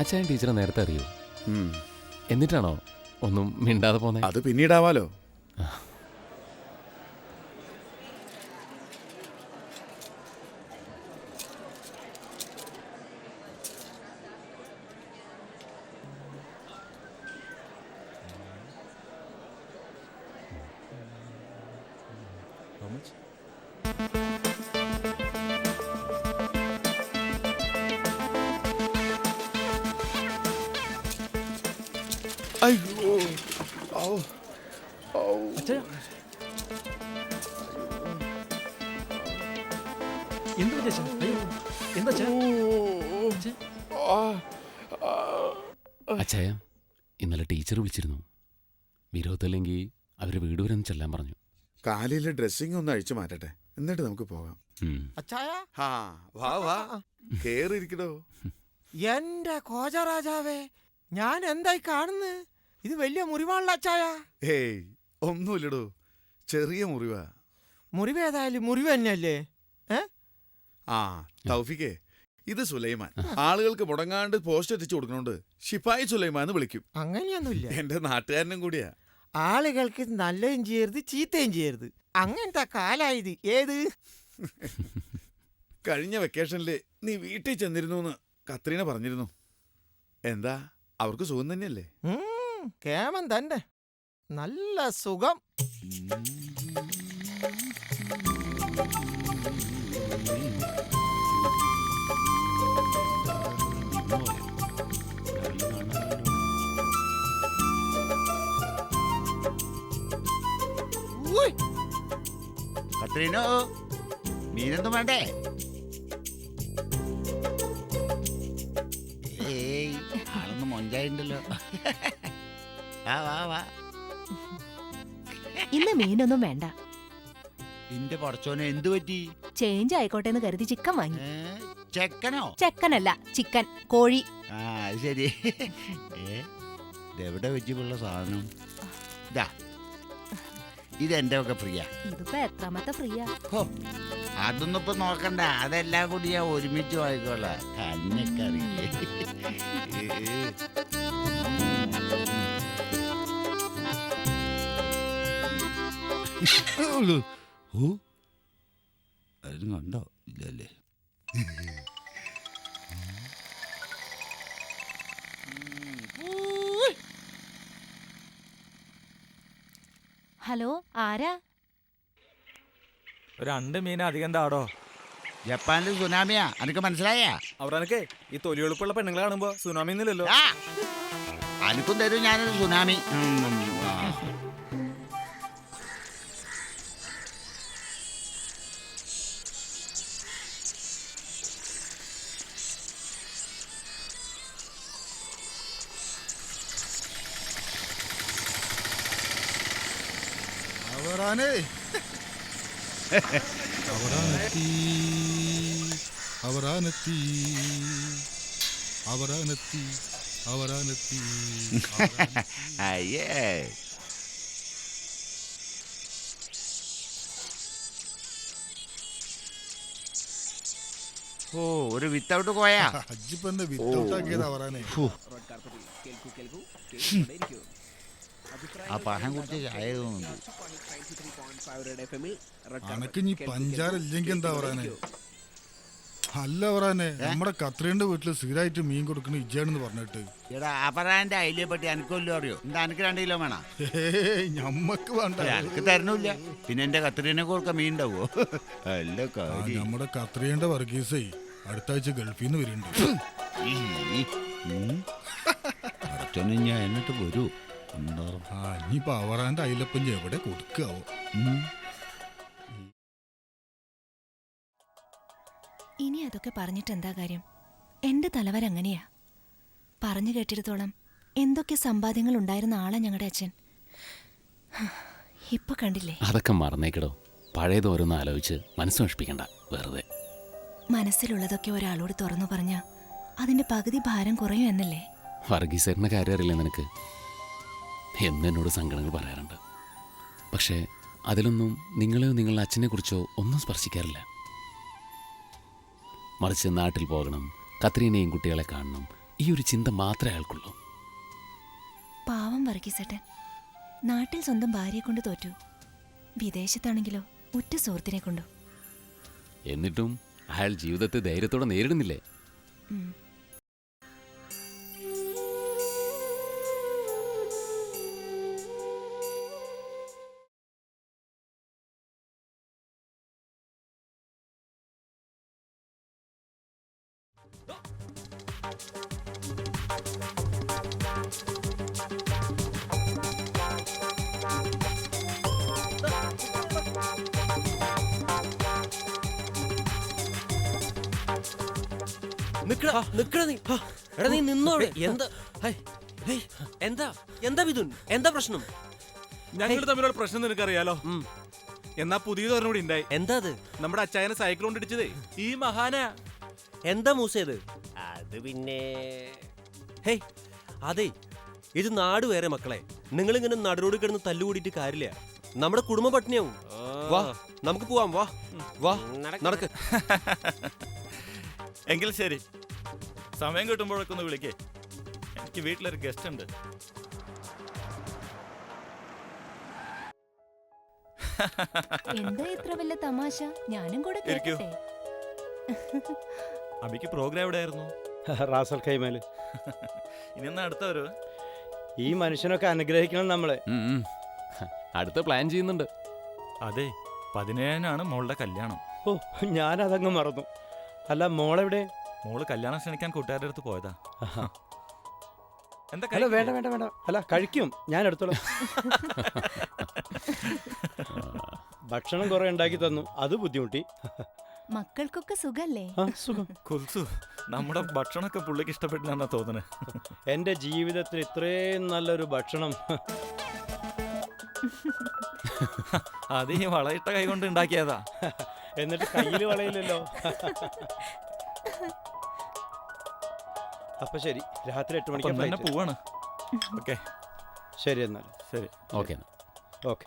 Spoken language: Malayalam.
അച്ഛൻ ടീച്ചറെ നേരത്തെ അറിയൂ? എന്നിട്ടാണോ ഒന്നും മിണ്ടാതെ പോന്നെ? അത് പിന്നീടാവാലോ. അയ്യോ, അച്ഛായ, ഇന്നലെ ടീച്ചർ വിളിച്ചിരുന്നു. വിരോധമില്ലെങ്കിൽ അവരെ വീട് വരെ ഒന്ന് ചെല്ലാൻ പറഞ്ഞു. കാലിലെ ഡ്രസ്സിംഗ് ഒന്ന് അഴിച്ചു മാറ്റട്ടെ, എന്നിട്ട് നമുക്ക് പോകാം. കേറിയിരിക്കടോ. എന്റെ കോജരാജാവേ, ഞാൻ എന്തായി കാണുന്നു? ഇത് വലിയ മുറിവാണല്ലോ അച്ചായ. ഏയ് ഒന്നുമില്ലടോ, ചെറിയ മുറിവാ. മുറിവ് ഏതായാലും മുറിവ് തന്നെയല്ലേ? തൗഫിക്കേ, ഇത് സുലൈമാൻ. ആളുകൾക്ക് മുടങ്ങാണ്ട് പോസ്റ്റ് എത്തിച്ചു കൊടുക്കണോണ്ട് ഷിപ്പായി സുലൈമാൻ എന്ന് വിളിക്കും. അങ്ങനെയൊന്നുമില്ല, എന്റെ നാട്ടുകാരനും കൂടിയാ. ആളുകൾക്ക് നല്ലതും ചെയ്യരുത് ചീത്തയും ചെയ്യരുത്, അങ്ങനത്തെ കാലായത്. ഏത് കഴിഞ്ഞ വെക്കേഷനില് നീ വീട്ടിൽ ചെന്നിരുന്നു കത്രീന പറഞ്ഞിരുന്നു. എന്താ, അവർക്ക് സുഖം തന്നെയല്ലേ? കേമൻ തന്നെ, നല്ല സുഖം. കത്രീനോ, മീനൊന്നും വേണ്ടേ? ഏയ്, ആളൊന്നും മൊഞ്ചായിണ്ടല്ലോ. വാ വാ വാ. ഇന്ന് മീനൊന്നും വേണ്ട. നിന്റെ പടച്ചോനെ എന്തു പറ്റി? ചേഞ്ച് ആയിക്കോട്ടെ എന്ന് കരുതി ചിക്കൻ വാങ്ങി. ചെക്കനോ? ചെക്കനല്ല, ചിക്കൻ, കോഴി. അത് ശരി. ഇതെവിടെ വെച്ചിട്ടുള്ള സാധനം? ഇതാ, ഇതെന്റെ ഒക്കെ ഫ്രീയാ. ഇതിപ്പോ എത്രാമത്തെ ഫ്രീയാ? അതൊന്നും ഇപ്പൊ നോക്കണ്ട, അതെല്ലാം കൂടി ഞാൻ ഒരുമിച്ച് വാങ്ങിക്കോളാം. കണ്ണൊക്കെ അറിയില്ലേ? ഓ, അതിന് കണ്ടോ? ഇല്ലല്ലേ. ഹലോ, ആരാ? 2 മീൻ അധികം താടോ. ജപ്പാനിൽ സുനാമിയാ, അനക്ക് മനസ്സിലായ? അവരനക്ക് ഈ തൊലിയൊളിപ്പുള്ള പെണ്ണുങ്ങളെ കാണുമ്പോ സുനാമി ഒന്നുമില്ലല്ലോ. അനക്കും തരും ഞാനൊരു സുനാമി. അയ്യേ, ഓ, ഒരു വിത്തൗട്ട് പോയാ. ആ പഴം കുടിച്ച് ചായ തോന്നുന്നു. അനക്ക് പഞ്ചാര ഇല്ലെങ്കിൽ എന്താ പറയാനേ? അല്ല പറയാനേ, നമ്മുടെ കത്രീന്റെ വീട്ടില് സ്ഥിരമായിട്ട് മീൻ കൊടുക്കണ ഇജ്ജാണെന്ന് പറഞ്ഞിട്ട്. എടാ, അപറാന്റെ അയിലെ പറ്റി അനക്കൊല്ലോ അറിയോ? എന്താ, അനക്ക് 2 കിലോ വേണോ? ഞമ്മക്ക് വേണ്ട, അനക്ക് തരണില്ല. പിന്നെ എന്റെ കത്രീനെ കൊടുക്കാൻ മീൻ ഉണ്ടാവോ? അല്ല, നമ്മുടെ കത്രീന്റെ വർഗീസേ അടുത്ത ആഴ്ച ഗൾഫിൽ നിന്ന് വരുന്നുണ്ട്. അച്ഛനും ഞാൻ എന്നിട്ട് വരൂ. ഇനിയിപ്പോ അവറാന്റെ അയിലപ്പം എവിടെ കൊടുക്കാവോ? ഇനി അതൊക്കെ പറഞ്ഞിട്ട് എന്താ കാര്യം? എന്റെ തലവരങ്ങനെയാ. പറഞ്ഞു കേട്ടിടത്തോളം എന്തൊക്കെ സമ്പാദ്യങ്ങൾ ഉണ്ടായിരുന്ന ആളാ ഞങ്ങളുടെ അച്ഛൻ. ഇപ്പൊ കണ്ടില്ലേ? അതൊക്കെ മറന്നേക്കടോ. പഴയത് ഓരോന്ന് ആലോചിച്ച് മനസ്സ് നശിപ്പിക്കണ്ട വെറുതെ. മനസ്സിലുള്ളതൊക്കെ ഒരാളോട് തുറന്നു പറഞ്ഞാ അതിന്റെ പകുതി ഭാരം കുറയും എന്നല്ലേ? വർഗീസേറിന്റെ കാര്യം അറിയില്ല നിനക്ക്? എന്നോട് സങ്കടങ്ങൾ പറയാറുണ്ട്. പക്ഷേ അതിലൊന്നും നിങ്ങളെയോ നിങ്ങളുടെ അച്ഛനെ കുറിച്ചോ ഒന്നും സ്പർശിക്കാറില്ല. മറിച്ച് നാട്ടിൽ പോകണം, കത്രീനയും കുട്ടികളെ കാണണം, ഈ ഒരു ചിന്ത മാത്രമേ അയാൾക്കുള്ളൂ. പാവം വർഗീസേട്ടൻ നാട്ടിൽ സ്വന്തം ഭാര്യയെ കൊണ്ട് തോറ്റു, വിദേശത്താണെങ്കിലോ ഉറ്റ സുഹൃത്തിനെ കൊണ്ടു. എന്നിട്ടും അയാൾ ജീവിതത്തെ ധൈര്യത്തോടെ നേരിടുന്നില്ലേ? ഉം. നിക്കടാ നീ. എടാ നീ നിന്നോടെ. എന്താ എന്താ എന്താ മിഥുൻ, എന്താ പ്രശ്നം? ഞങ്ങൾ തമ്മിലുള്ള പ്രശ്നം നിനക്കറിയാലോ. എന്നാ പുതിയതൊരെണ്ണം കൂടി ഉണ്ടായി. എന്താ അത്? നമ്മുടെ അച്ചായനെ സൈക്കിൾ കൊണ്ട് ഇടിച്ചതേ ഈ മഹാനാ. എന്താ മൂസേത്? അത് പിന്നെ ഹേയ് അതെ, ഇത് നാട് വേറെ മക്കളെ. നിങ്ങളിങ്ങനെ നടുറോട് കിടന്ന് തല്ലുകൂടിയിട്ട് കാര്യമില്ല. നമ്മുടെ കുടുംബ പട്ടിണിയാവും. വാ നമുക്ക് പോവാം. വാ വാ നടക്ക്. എങ്കിൽ ശരി, സമയം കിട്ടുമ്പോഴൊക്കെ ഒന്ന് വിളിക്കേ. എനിക്ക് വീട്ടിലൊരു ഗസ്റ്റ് ഉണ്ട്. എന്താ ഇത്ര വലിയ തമാശ? ഞാനും കൂടെ ഇരിക്കൂ. കേൾക്കട്ടെ. അബിക്ക് പ്രോഗ്രാം എവിടെയായിരുന്നു? റാസൽ ഖൈമേല്. ഇനി എന്നാ അടുത്ത വരവ്? ഈ മനുഷ്യനൊക്കെ അനുഗ്രഹിക്കണം നമ്മളെ. അടുത്ത പ്ലാൻ ചെയ്യുന്നുണ്ട്. അതെ, 17-നാണ് മോളുടെ കല്യാണം. ഓ, ഞാനതങ്ങ് മറന്നു. അല്ല, മോളെവിടെ? മോള് കല്യാണം ക്ഷണിക്കാൻ കൂട്ടുകാരുടെ അടുത്ത് പോയതാ. എന്താ അല്ല, വേണ്ട വേണ്ട വേണ്ട. അല്ല, കഴിക്കും, ഞാൻ എടുത്തോളാം. ഭക്ഷണം കുറെ ഉണ്ടാക്കി തന്നു, അത് ബുദ്ധിമുട്ടി. മക്കൾക്കൊക്കെ സുഖല്ലേ? ആ, സുഖം. കുൽസു, നമ്മുടെ ഭക്ഷണമൊക്കെ പുള്ളിക്ക് ഇഷ്ടപ്പെട്ടില്ലെന്നാ തോന്നുന്നത്. എന്റെ ജീവിതത്തിൽ ഇത്രയും നല്ലൊരു ഭക്ഷണം അത് ഈ വളയിട്ട കൈ കൊണ്ട് ഉണ്ടാക്കിയതാ. എന്നിട്ട് കയ്യിൽ വളയില്ലല്ലോ. അപ്പൊ ശരി, രാത്രി 8 മണിക്ക് തന്നെ flight. പോവാണ്. ഓക്കെ ശരി എന്നാൽ. ശരി. ഓക്കെ. ഓക്കെ.